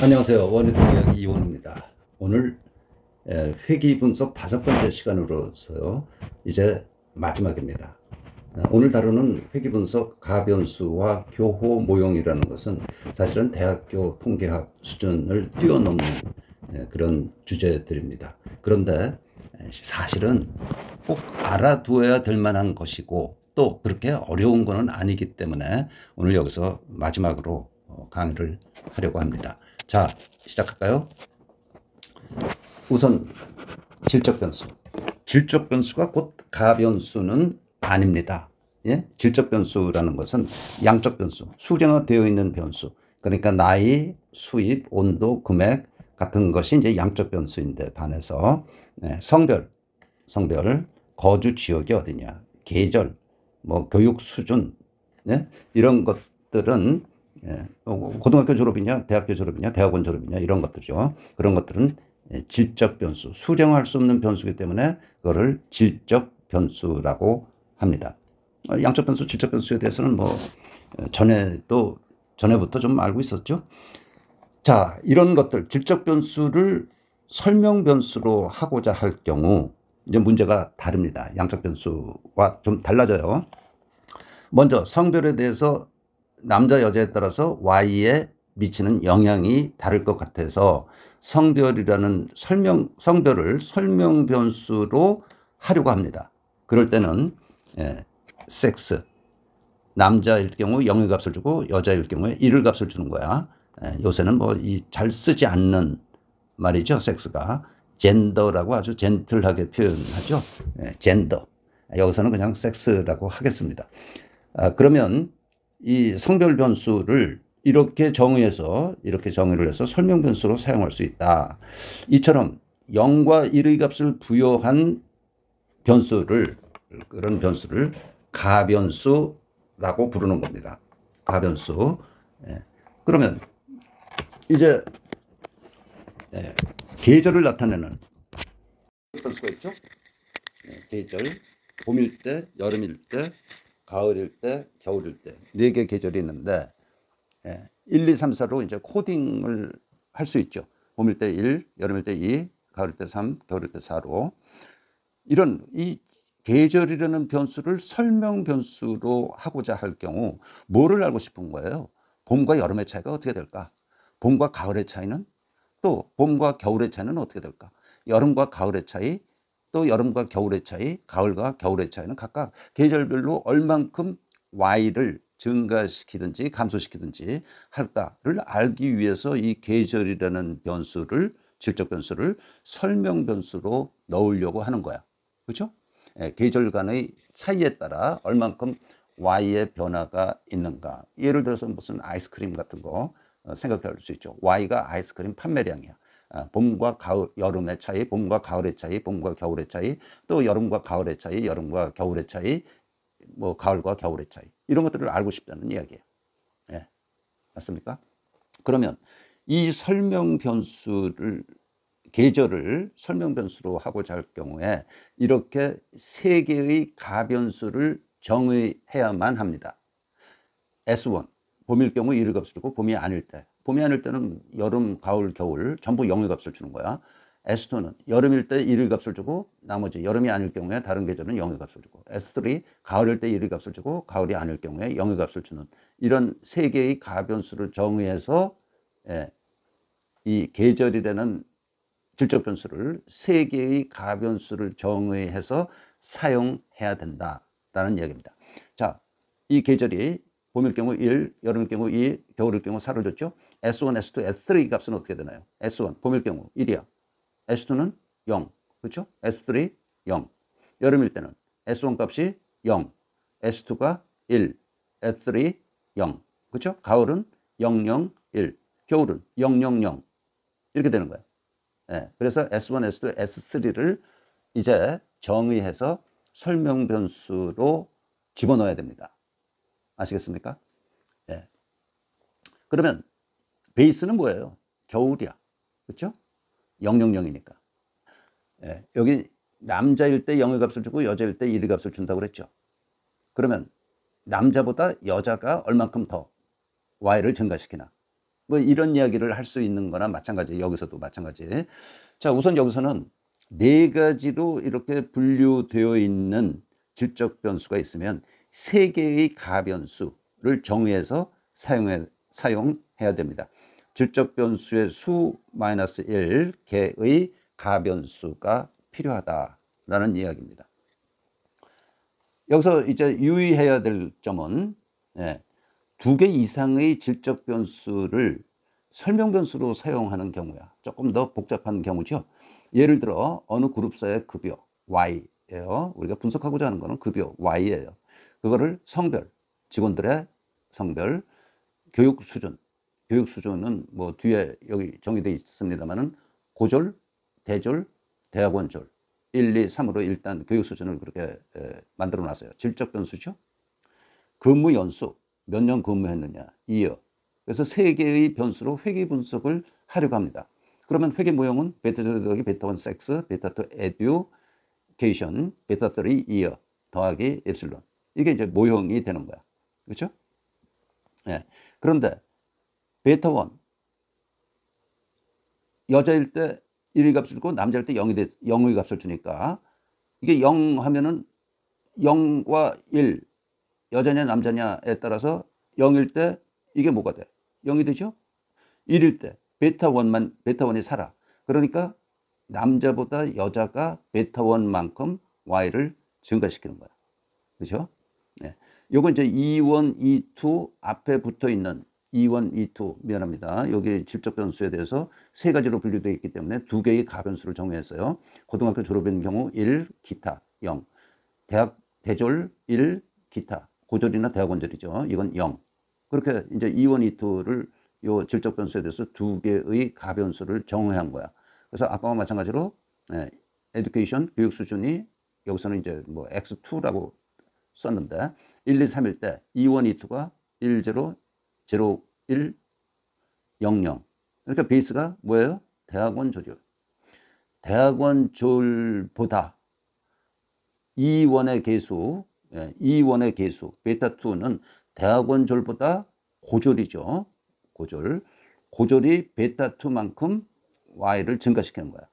안녕하세요. 원유통역 이원우입니다. 오늘 회귀 분석 5번째 시간으로서요. 이제 마지막입니다. 오늘 다루는 회귀 분석 가변수와 교호 모형이라는 것은 사실은 대학교 통계학 수준을 뛰어넘는 그런 주제들입니다. 그런데 사실은 꼭 알아두어야 될 만한 것이고 또 그렇게 어려운 것은 아니기 때문에 오늘 여기서 마지막으로 강의를 하려고 합니다. 자, 시작할까요? 우선 질적 변수. 질적 변수가 곧 가변수는 아닙니다. 예? 질적 변수라는 것은 양적 변수, 수량화되어 있는 변수. 그러니까 나이, 수입, 온도, 금액 같은 것이 이제 양적 변수인데 반해서 성별, 거주 지역이 어디냐, 계절, 뭐 교육 수준, 이런 것들은 고등학교 졸업이냐, 대학교 졸업이냐, 대학원 졸업이냐 이런 것들이죠. 그런 것들은 질적 변수, 수량할 수 없는 변수이기 때문에 그거를 질적 변수라고 합니다. 양적 변수, 질적 변수에 대해서는 뭐 전에부터 좀 알고 있었죠. 자, 이런 것들 질적 변수를 설명 변수로 하고자 할 경우 이제 문제가 다릅니다. 양적 변수와 좀 달라져요. 먼저 성별에 대해서 남자 여자에 따라서 Y에 미치는 영향이 다를 것 같아서 성별을 설명 변수로 하려고 합니다. 그럴 때는 섹스, 남자일 경우 0의 값을 주고 여자일 경우에 1의 값을 주는 거야. 요새는 뭐 잘 쓰지 않는 말이죠. 섹스가 젠더라고 아주 젠틀하게 표현하죠. 젠더. 여기서는 그냥 섹스라고 하겠습니다. 그러면 이 성별 변수를 이렇게 정의를 해서 설명 변수로 사용할 수 있다. 이처럼 0과 1의 값을 부여한 그런 변수를 가변수라고 부르는 겁니다. 가변수. 그러면 이제 계절을 나타내는 변수가 있죠. 계절, 봄일 때, 여름일 때, 가을일 때, 겨울일 때 4개 계절이 있는데 1, 2, 3, 4로 이제 코딩을 할 수 있죠. 봄일 때 1, 여름일 때 2, 가을일 때 3, 겨울일 때 4로 이런 이 계절이라는 변수를 설명 변수로 하고자 할 경우 뭐를 알고 싶은 거예요? 봄과 여름의 차이가 어떻게 될까? 봄과 가을의 차이는? 또 봄과 겨울의 차이는 어떻게 될까? 여름과 가을의 차이, 또 여름과 겨울의 차이, 가을과 겨울의 차이는 각각 계절별로 얼만큼 Y를 증가시키든지 감소시키든지 할까를 알기 위해서 이 계절이라는 변수를, 질적 변수를 설명 변수로 넣으려고 하는 거야. 그렇죠? 계절 간의 차이에 따라 얼만큼 Y의 변화가 있는가. 예를 들어서 무슨 아이스크림 같은 거 생각할 수 있죠. Y가 아이스크림 판매량이야. 봄과 가을, 여름의 차이, 봄과 가을의 차이, 봄과 겨울의 차이, 또 여름과 가을의 차이, 여름과 겨울의 차이, 뭐 가을과 겨울의 차이, 이런 것들을 알고 싶다는 이야기예요. 맞습니까? 그러면 이 설명 변수를, 계절을 설명 변수로 하고자 할 경우에 이렇게 3개의 가변수를 정의해야만 합니다. S1, 봄일 경우 1의 값을 주고 봄이 아닐 때는 여름, 가을, 겨울 전부 0의 값을 주는 거야. S2는 여름일 때 1의 값을 주고 나머지 여름이 아닐 경우에 다른 계절은 0의 값을 주고, S3 가을일 때 1의 값을 주고 가을이 아닐 경우에 0의 값을 주는 이런 3개의 가변수를 정의해서 이 계절이라는 질적 변수를 3개의 가변수를 정의해서 사용해야 된다라는 이야기입니다. 자, 이 계절이 봄일 경우 1, 여름일 경우 2, 겨울일 경우 4를 줬죠. S1, S2, S3 값은 어떻게 되나요? S1, 봄일 경우 1이야. S2는 0. 그렇죠? S3, 0. 여름일 때는 S1 값이 0. S2가 1. S3, 0. 그렇죠? 가을은 0, 0, 1. 겨울은 0, 0, 0. 이렇게 되는 거예요. 그래서 S1, S2, S3를 이제 정의해서 설명 변수로 집어넣어야 됩니다. 아시겠습니까? 그러면 베이스는 뭐예요? 겨울이야. 그렇죠? 000이니까. 여기 남자일 때 0의 값을 주고 여자일 때 1의 값을 준다고 그랬죠. 그러면 남자보다 여자가 얼만큼 더 Y를 증가시키나? 뭐 이런 이야기를 할 수 있는 거나 마찬가지. 여기서도 마찬가지. 자, 우선 여기서는 네 가지로 이렇게 분류되어 있는 질적 변수가 있으면 세 개의 가변수를 정의해서 사용해야 됩니다. 질적 변수의 수 마이너스 1개의 가변수가 필요하다라는 이야기입니다. 여기서 이제 유의해야 될 점은 두 개 이상의 질적 변수를 설명 변수로 사용하는 경우야. 조금 더 복잡한 경우죠. 예를 들어 어느 그룹사의 급여 Y예요. 우리가 분석하고자 하는 것은 급여 Y예요. 그거를 성별, 직원들의 성별, 교육 수준은 뭐 뒤에 여기 정의되어 있습니다만은 고졸, 대졸, 대학원졸 1, 2, 3으로 일단 교육 수준을 그렇게 만들어 놨어요. 질적 변수죠. 근무 연수, 몇 년 근무했느냐, year. 그래서 세 개의 변수로 회계 분석을 하려고 합니다. 그러면 회계 모형은 베타 더하기 베타 1 섹스, 베타 2 에듀케이션, 베타 3 year 더하기 엡실론. 이게 이제 모형이 되는 거야. 그렇죠? 예. 그런데 베타 1 여자일 때 1의 값을 주고 남자일 때 0의 값을 주니까 이게 0 하면은 0과 1 여자냐 남자냐에 따라서 0일 때 이게 뭐가 돼? 0이 되죠? 1일 때 베타 1이 살아. 그러니까 남자보다 여자가 베타 1만큼 Y를 증가시키는 거야. 그렇죠? 네. 요거 이제 E1, E2 앞에 붙어 있는 E1, E2 미안합니다. 여기 질적 변수에 대해서 세 가지로 분류되어 있기 때문에 두 개의 가변수를 정의했어요. 고등학교 졸업인 경우 1, 기타 0. 대학 대졸 1, 기타 고졸이나 대학원졸이죠. 이건 0. 그렇게 이제 E1, E2를 요 질적 변수에 대해서 두 개의 가변수를 정의한 거야. 그래서 아까와 마찬가지로 education 교육 수준이 여기서는 이제 뭐 X2라고 썼는데 1, 2, 3일 때 E1, E2가 1, 0, 0, 1, 0, 0. 그러니까 베이스가 뭐예요? 대학원졸이요. 대학원졸보다 E1의 개수, E1의 개수, 베타2는 대학원졸보다 고졸이죠. 고졸이 베타2만큼 Y를 증가시키는 거야.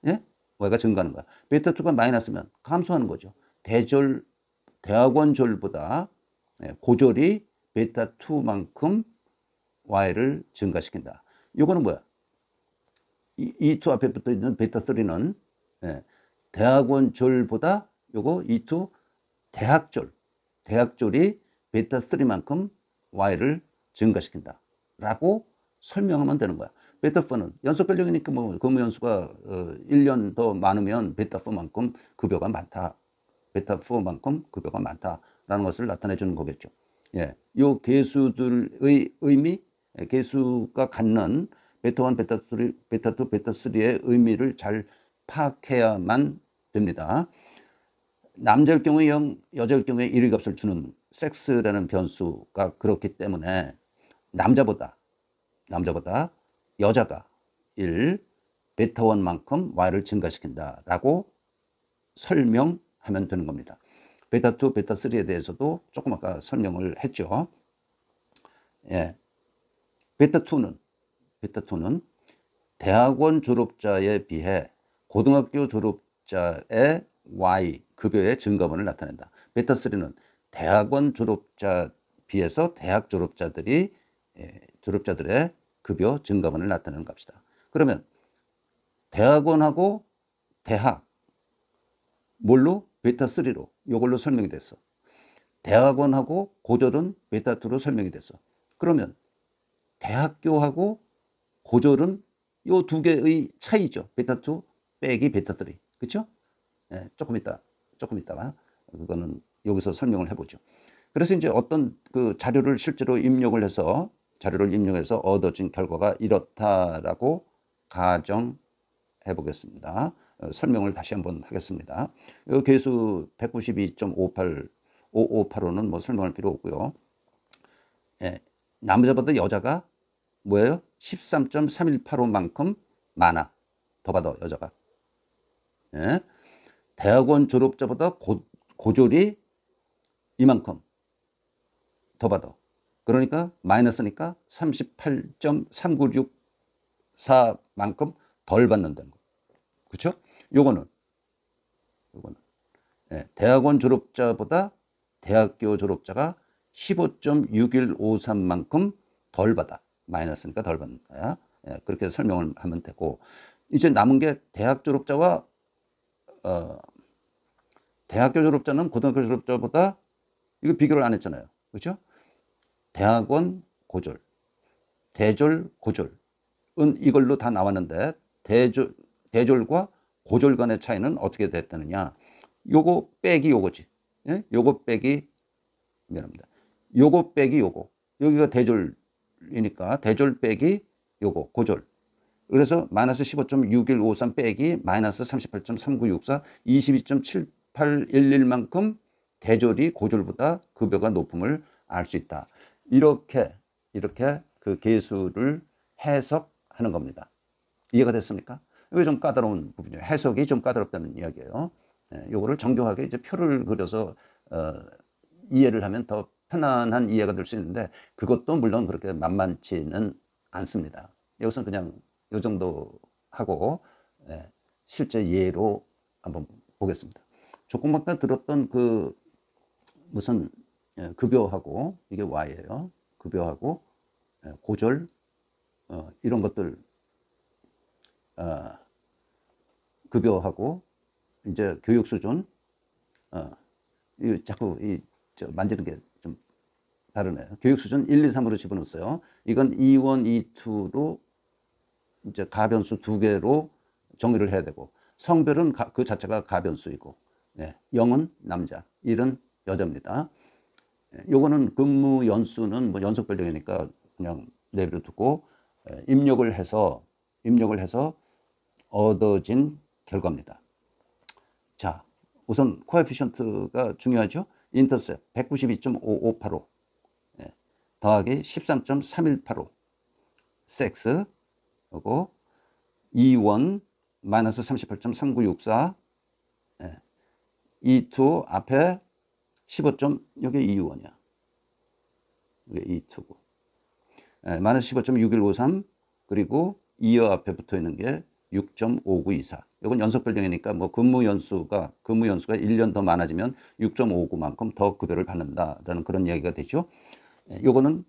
예? Y가 증가하는 거야. 베타2가 마이너스면 감소하는 거죠. 대학원졸보다 고졸이 베타2만큼 Y를 증가시킨다. 이거는 뭐야? E2 앞에 붙어 있는 베타3는 대학원졸보다 요거 E2 대학졸이 베타3만큼 Y를 증가시킨다. 라고 설명하면 되는 거야. 베타4는 연속 변력이니까 뭐 근무 연수가 1년 더 많으면 베타4만큼 급여가 많다. 베타4만큼 급여가 많다라는 것을 나타내 주는 거겠죠. 예. 요 개수들의 의미, 개수가 갖는 베타1, 베타3, 베타2, 베타3의 의미를 잘 파악해야만 됩니다. 남자일 경우에 0, 여자일 경우에 1의 값을 주는 섹스라는 변수가 그렇기 때문에 남자보다 여자가 1, 베타1만큼 Y를 증가시킨다라고 설명하면 되는 겁니다. 베타2, 베타3에 대해서도 조금 아까 설명을 했죠. 예. 베타2는 대학원 졸업자에 비해 고등학교 졸업자의 Y 급여의 증가분을 나타낸다. 베타3는 대학원 졸업자 비해서 대학 졸업자들의 급여 증가분을 나타내는 값이다. 그러면 대학원하고 대학 뭘로? 베타3로 이걸로 설명이 됐어. 대학원하고 고졸은 베타2로 설명이 됐어. 그러면 대학교하고 고졸은 요 두 개의 차이죠. 베타2 빼기 베타3. 그렇죠? 네, 조금 이따가 그거는 여기서 설명을 해보죠. 그래서 이제 어떤 그 자료를 실제로 입력을 해서 얻어진 결과가 이렇다라고 가정해 보겠습니다. 설명을 다시 한번 하겠습니다. 이 개수 192.585는 뭐 설명할 필요 없고요. 예, 남자보다 여자가 뭐예요? 13.3185만큼 많아. 더 받아 여자가. 예. 대학원 졸업자보다 고졸이 이만큼 더 받아. 그러니까 마이너스니까 38.3964만큼 덜 받는다는 거. 그렇죠? 요거는 대학원 졸업자보다 대학교 졸업자가 15.6153만큼 덜 받아. 마이너스니까 덜 받는 거야. 그렇게 설명을 하면 되고, 이제 남은 게 대학 졸업자와 대학교 졸업자는 고등학교 졸업자보다 이거 비교를 안 했잖아요. 그렇죠? 대학원 고졸, 대졸 고졸은 이걸로 다 나왔는데 대졸과 고졸 간의 차이는 어떻게 됐다느냐? 요거 빼기 요거지. 예? 요거 빼기, 미안합니다. 요거 빼기 요거. 여기가 대졸이니까 대졸 빼기 요거 고졸. 그래서 마이너스 15.6153 빼기 마이너스 38.3964 22.7811만큼 대졸이 고졸보다 급여가 높음을 알 수 있다. 이렇게 그 계수를 해석하는 겁니다. 이해가 됐습니까? 이게 좀 까다로운 부분이에요. 해석이 좀 까다롭다는 이야기예요. 요거를 정교하게 이제 표를 그려서 이해를 하면 더 편안한 이해가 될 수 있는데, 그것도 물론 그렇게 만만치는 않습니다. 여기서 그냥 요 정도 하고 실제 예로 한번 보겠습니다. 조금 아까 들었던 그 무슨 급여하고, 이게 Y예요. 급여하고 고졸 이런 것들, 급여하고 이제 교육 수준, 자꾸 만지는 게 좀 다르네요. 교육 수준 1, 2, 3으로 집어넣었어요. 이건 E1, E2로 이제 가변수 두 개로 정의를 해야 되고, 성별은 그 자체가 가변수이고, 0은 남자, 1은 여자입니다. 요거는 근무 연수는 뭐 연속별령이니까 그냥 내버려 두고 입력을 해서 얻어진 결과입니다. 자, 우선 코에피션트가 중요하죠. 인터셉 192.5585 더하기 13.3185 섹스 그리고 E1 마이너스 38.3964 E2 앞에 15. 여기 E1이야. 이게 E2고 마이너스 15.6153 그리고 이어 앞에 붙어 있는 게 6.5924. 이건 연속별령이니까 뭐 근무 연수가 1년 더 많아지면 6.59만큼 더 급여를 받는다라는 그런 이야기가 되죠. 요거는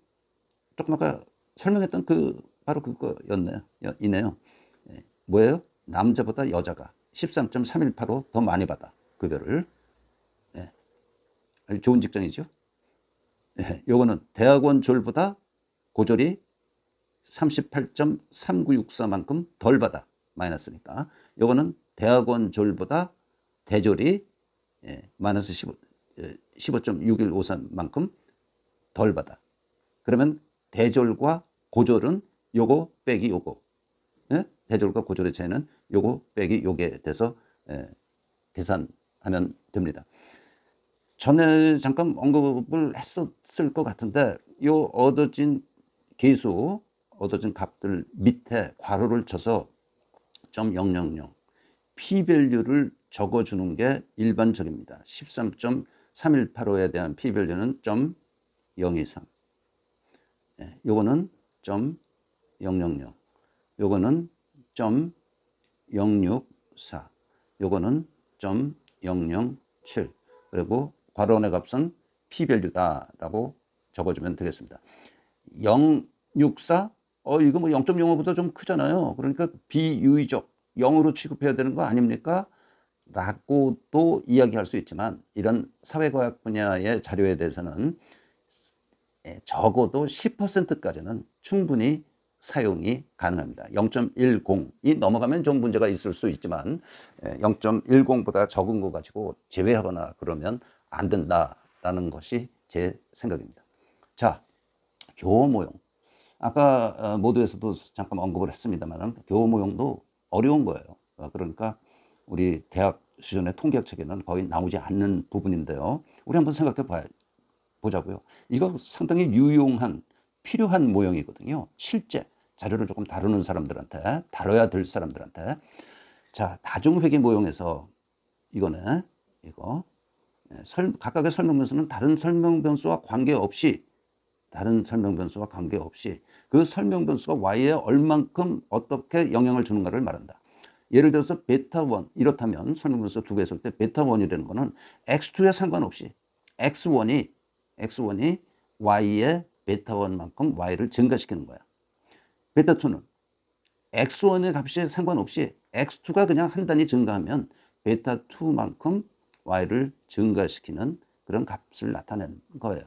조금 아까 설명했던 바로 이네요. 뭐예요? 남자보다 여자가 13.3185 더 많이 받아 급여를. 아주 좋은 직장이죠. 요거는 대학원 졸보다 고졸이 38.3964만큼 덜 받아. 마이너스니까. 요거는 대학원 졸보다 대졸이 마이너스 15.6153만큼 덜 받아. 그러면 대졸과 고졸은 요거 빼기 요거. 대졸과 고졸의 차이는 요거 빼기 요게 돼서 계산하면 됩니다. 전에 잠깐 언급을 했었을 것 같은데, 요 얻어진 계수, 얻어진 값들 밑에 괄호를 쳐서 .000 P밸류를 적어주는 게 일반적입니다. 13.3185에 대한 P밸류는 .023. 요거는 .000. 요거는 .064. 요거는 .007. 그리고 괄호 안의 값은 P밸류다라고 적어주면 되겠습니다. 064? 이거 뭐 0.05보다 좀 크잖아요. 그러니까 비유의적, 0으로 취급해야 되는 거 아닙니까? 라고도 이야기할 수 있지만, 이런 사회과학 분야의 자료에 대해서는 적어도 10%까지는 충분히 사용이 가능합니다. 0.10이 넘어가면 좀 문제가 있을 수 있지만 0.10보다 적은 거 가지고 제외하거나 그러면 안 된다라는 것이 제 생각입니다. 자, 교호 모형. 아까 모두에서도 잠깐 언급을 했습니다만 교호 모형도 어려운 거예요. 그러니까 우리 대학 수준의 통계학 책에는 거의 나오지 않는 부분인데요. 우리 한번 생각해 보자고요. 이거 상당히 유용한, 필요한 모형이거든요. 실제 자료를 조금 다루는 사람들한테, 다뤄야 될 사람들한테. 자, 다중회계 모형에서 이거네. 이거. 각각의 설명 변수는 다른 설명 변수와 관계없이 다른 설명 변수와 관계없이 그 설명 변수가 y에 얼만큼 어떻게 영향을 주는가를 말한다. 예를 들어서 베타1 이렇다면 설명 변수 두 개 했을 때 베타1이라는 거는 x2에 상관없이 x1이 y의 베타1만큼 y를 증가시키는 거야. 베타2는 x1의 값에 상관없이 x2가 그냥 한 단위 증가하면 베타2만큼 y를 증가시키는 그런 값을 나타낸 거예요.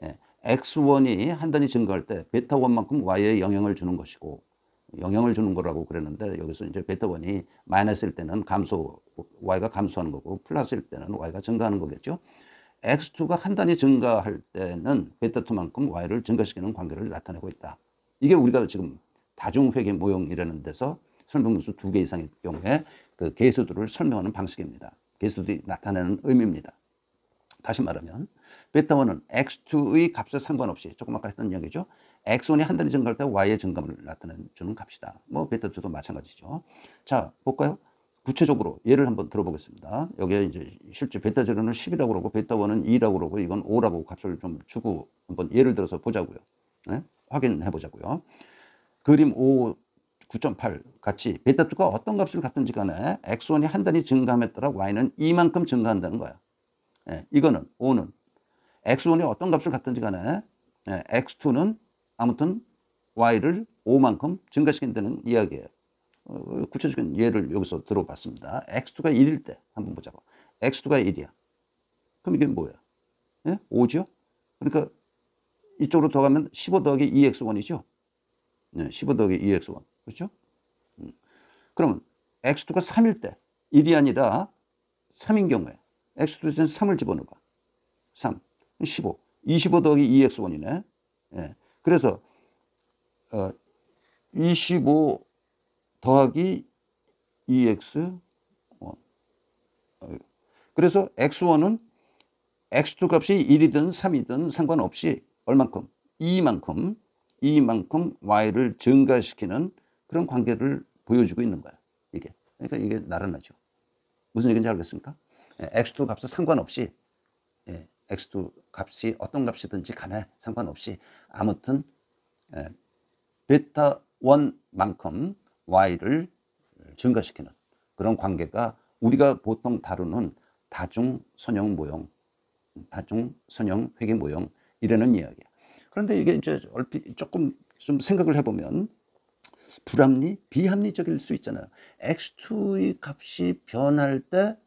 예, x1이 한 단위 증가할 때 베타1만큼 y에 영향을 주는 것이고, 영향을 주는 거라고 그랬는데 여기서 이제 베타1이 마이너스일 때는 y가 감소하는 거고 플러스일 때는 y가 증가하는 거겠죠. x2가 한 단위 증가할 때는 베타2만큼 y를 증가시키는 관계를 나타내고 있다. 이게 우리가 지금 다중회계 모형이라는 데서 설명변수 두 개 이상의 경우에 그 계수들을 설명하는 방식입니다. 계수들이 나타내는 의미입니다. 다시 말하면 베타1은 x2의 값에 상관없이 조금 아까 했던 이야기죠. x1이 한 단위 증가할 때 y의 증감을 나타내주는 값이다. 뭐 베타2도 마찬가지죠. 자, 볼까요? 구체적으로 예를 한번 들어보겠습니다. 여기에 이제 실제 베타0는 10이라고 그러고 베타1은 2라고 그러고 이건 5라고 값을 좀 주고 한번 예를 들어서 보자고요. 네? 확인해 보자고요. 그림 5, 9.8 같이 베타2가 어떤 값을 갖든지 간에 x1이 한 단위 증가함에 따라 y는 이만큼 증가한다는 거야. 예, 이거는 5는 x1이 어떤 값을 갖든지 간에 x2는 아무튼 y를 5만큼 증가시킨다는 이야기예요. 구체적인 예를 여기서 들어봤습니다. x2가 1일 때 한번 보자고. x2가 1이야. 그럼 이게 뭐야? 예? 5죠? 그러니까 이쪽으로 더 가면 15 더하기 2x1이죠? 네, 15 더하기 2x1. 그렇죠? 그러면 x2가 3일 때 1이 아니라 3인 경우에 x2에서는 3을 집어넣어봐. 3, 15. 25 더하기 2x1이네. 예. 그래서 25 더하기 2x1. 그래서 x1은 x2 값이 1이든 3이든 상관없이 얼만큼? 2만큼 y를 증가시키는 그런 관계를 보여주고 있는 거야. 이게. 그러니까 이게 나타나죠. 무슨 얘기인지 알겠습니까? x2 값에 상관없이 x2 값이 어떤 값이든지 간에 상관없이 아무튼 베타1만큼 y를 증가시키는 그런 관계가 우리가 보통 다루는 다중선형 모형, 다중선형 회계 모형 이라는 이야기야. 그런데 이게 이제 얼핏 조금 좀 생각을 해보면 불합리, 비합리적일 수 있잖아요. x2의 값이 변할 때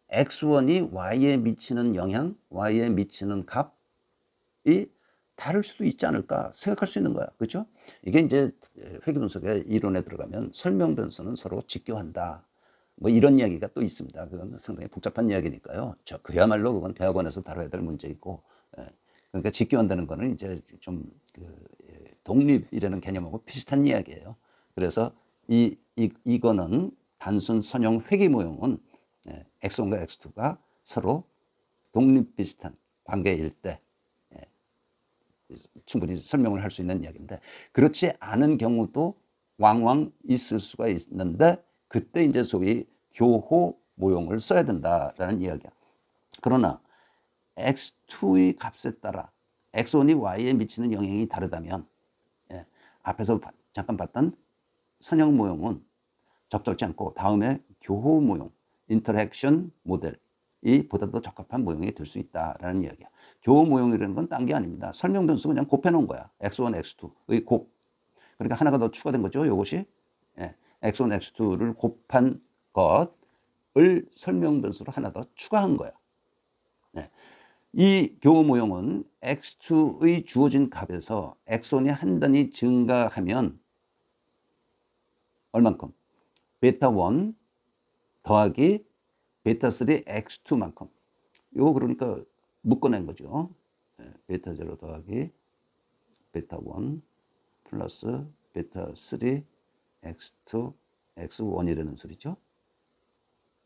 x1이 y에 미치는 영향, y에 미치는 값이 다를 수도 있지 않을까 생각할 수 있는 거야. 그렇죠? 이게 이제 회계분석의 이론에 들어가면 설명 변수는 서로 직교한다. 뭐 이런 이야기가 또 있습니다. 그건 상당히 복잡한 이야기니까요. 그야말로 그건 대학원에서 다뤄야 될 문제이고, 그러니까 직교한다는 거는 이제 좀 독립이라는 개념하고 비슷한 이야기예요. 그래서 이거는 단순 선형 회계 모형은 x1과 x2가 서로 독립 비슷한 관계일 때 충분히 설명을 할 수 있는 이야기인데, 그렇지 않은 경우도 왕왕 있을 수가 있는데 그때 이제 소위 교호 모형을 써야 된다라는 이야기야. 그러나 x2의 값에 따라 x1이 y에 미치는 영향이 다르다면 앞에서 잠깐 봤던 선형 모형은 적절치 않고 다음에 교호 모형, 인터랙션 모델이 보다 더 적합한 모형이 될 수 있다라는 이야기야. 교호 모형이라는 건 딴 게 아닙니다. 설명 변수 그냥 곱해 놓은 거야. x1, x2의 곱. 그러니까 하나가 더 추가된 거죠. 이것이 x1, x2를 곱한 것을 설명 변수로 하나 더 추가한 거야. 이 교호 모형은 x2의 주어진 값에서 x1이 한 단위 증가하면 얼만큼? 베타1 더하기 베타3 x2만큼. 이거 그러니까 묶어낸 거죠. 베타0 더하기 베타1 플러스 베타3 x2 x1이라는 소리죠.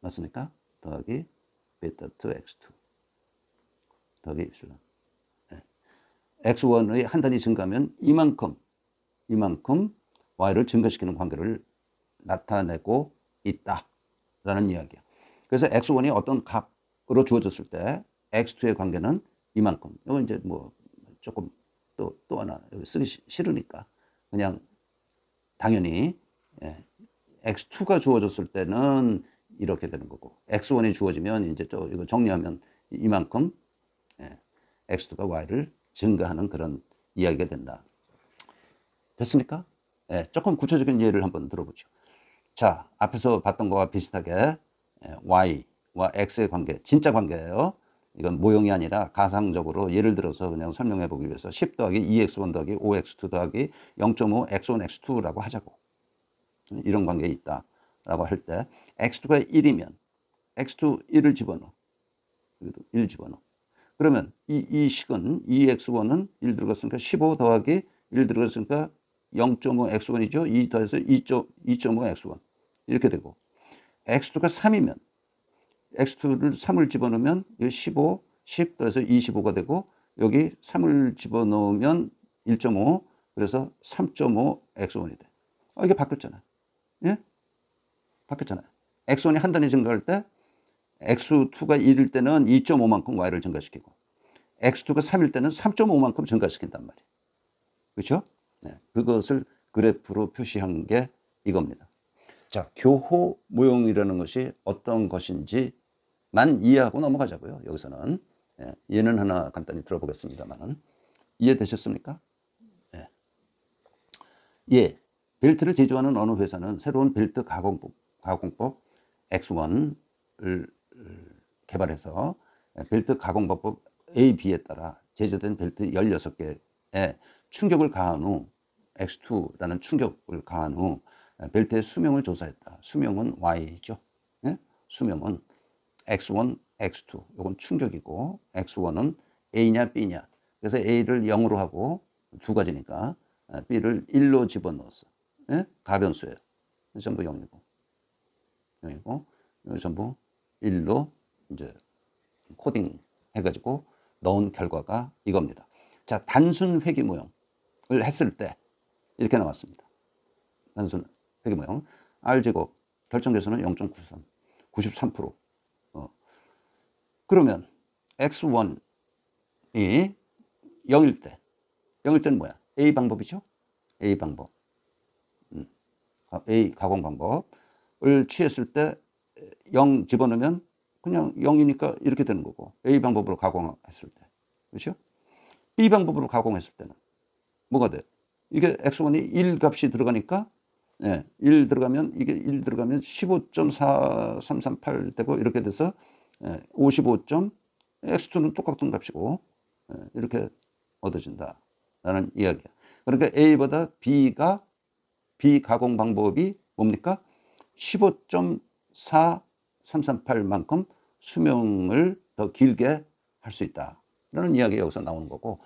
맞습니까? 더하기 베타2 x2 더하기 입실론. x1의 한 단위 증가하면 이만큼 y를 증가시키는 관계를 나타내고 있다라는 이야기야. 그래서 x1이 어떤 값으로 주어졌을 때 x2의 관계는 이만큼. 이건 이제 뭐 조금 또 하나 여기 쓰기 싫으니까 그냥 당연히 x2가 주어졌을 때는 이렇게 되는 거고 x1이 주어지면 이제 이거 정리하면 이만큼 x2가 y를 증가하는 그런 이야기가 된다. 됐습니까? 조금 구체적인 예를 한번 들어보죠. 자, 앞에서 봤던 거와 비슷하게 y와 x의 관계, 진짜 관계예요. 이건 모형이 아니라 가상적으로 예를 들어서 그냥 설명해 보기 위해서 10 더하기 2x1 더하기 5x2 더하기 0.5 x1 x2라고 하자고. 이런 관계에 있다 라고 할 때 x2가 1이면 x2 1을 집어넣어. 1 집어넣어. 그러면 이 식은 2x1은 1 들어갔으니까 15 더하기 1 들어갔으니까 0.5 x1이죠. 2 더해서 2.5 x1 이렇게 되고 x2가 3이면 x2를 3을 집어넣으면 15, 10 더해서 25가 되고 여기 3을 집어넣으면 1.5 그래서 3.5 x1이 돼. 이게 바뀌었잖아요. 예? 바뀌었잖아요. x1이 한 단위 증가할 때 x2가 1일 때는 2.5만큼 y를 증가시키고 x2가 3일 때는 3.5만큼 증가시킨단 말이에요. 그렇죠? 그것을 그래프로 표시한 게 이겁니다. 자, 교호 모형이라는 것이 어떤 것인지만 이해하고 넘어가자고요. 여기서는 예는 하나 간단히 들어보겠습니다만 이해되셨습니까? 벨트를 제조하는 어느 회사는 새로운 벨트 가공법 X1을 개발해서 벨트 가공법법 A, B에 따라 제조된 벨트 16개에 충격을 가한 후 X2라는 충격을 가한 후 벨트의 수명을 조사했다. 수명은 Y죠. 수명은 X1, X2. 이건 충격이고 X1은 A냐 B냐. 그래서 A를 0으로 하고 두 가지니까 B를 1로 집어넣었어. 가변수예요. 전부 0이고. 여기 전부 1로 이제 코딩 해가지고 넣은 결과가 이겁니다. 자, 단순 회귀 모형을 했을 때 이렇게 나왔습니다. 단순 회귀 모형. R제곱 결정계수는 0.93, 93%. 그러면 X1이 0일 때는 뭐야? A 방법이죠? A 방법. A 가공 방법을 취했을 때 0 집어넣으면 그냥 0이니까 이렇게 되는 거고 A 방법으로 가공했을 때. 그렇죠? B 방법으로 가공했을 때는 뭐가 돼? 이게 X1이 1 값이 들어가니까 1 들어가면 이게 1 들어가면 15.4338 되고 이렇게 돼서 55. X2는 똑같은 값이고 이렇게 얻어진다라는 이야기야. 그러니까 A보다 B가 B 가공 방법이 뭡니까? 15.4338만큼 수명을 더 길게 할 수 있다라는 이야기가 여기서 나오는 거고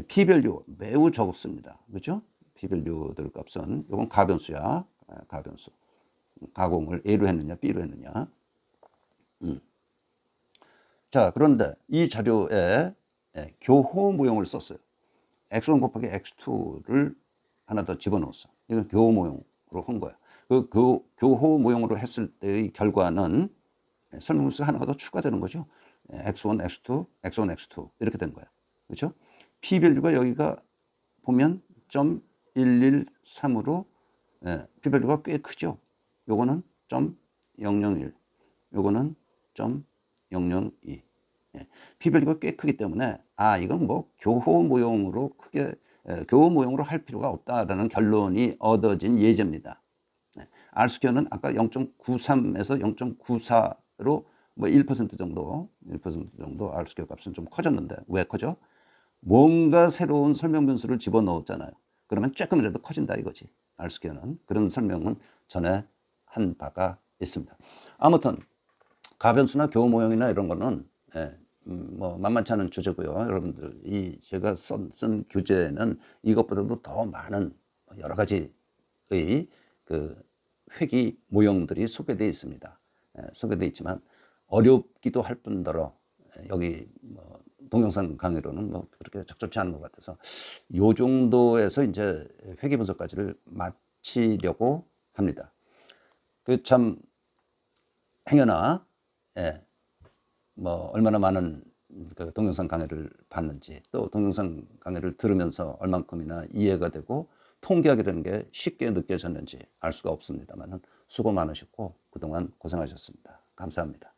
P-밸류 매우 적습니다. 그렇죠? P-밸류들 값은 이건 가변수야. 가변수. 가공을 A로 했느냐 B로 했느냐. 자, 그런데 이 자료에 교호 모형을 썼어요. X1 곱하기 X2를 하나 더 집어넣었어. 이건 교호 모형으로 한 거야. 그 교호 모형으로 했을 때의 결과는 설명수 하나가 더 추가되는 거죠. X1, X2, X1, X2 이렇게 된 거야. 그렇죠? P-밸류가 여기가 보면 0.113으로 P-밸류가 꽤 크죠. 요거는 0.001, 요거는 0.002. P-밸류가 꽤 크기 때문에 이건 뭐 교호 모형으로 할 필요가 없다라는 결론이 얻어진 예제입니다. R스퀘어는 아까 0.93에서 0.94로 뭐 1% 정도 R스퀘어 값은 좀 커졌는데 왜 커져? 뭔가 새로운 설명 변수를 집어넣었잖아요. 그러면 조금이라도 커진다 이거지. R스퀘어는. 그런 설명은 전에 한 바가 있습니다. 아무튼 가변수나 교호 모형이나 이런 거는 뭐 만만치 않은 주제고요. 여러분들 제가 쓴 교재는 이것보다도 더 많은 여러 가지의 그 회귀 모형들이 소개되어 있습니다. 소개되어 있지만 어렵기도 할 뿐더러 여기 뭐 동영상 강의로는 뭐 그렇게 적절치 않은 것 같아서 요 정도에서 이제 회귀 분석까지를 마치려고 합니다. 그 참 행여나 뭐 얼마나 많은 그 동영상 강의를 봤는지, 또 동영상 강의를 들으면서 얼만큼이나 이해가 되고 통계학이라는 게 쉽게 느껴졌는지 알 수가 없습니다만 수고 많으셨고 그동안 고생하셨습니다. 감사합니다.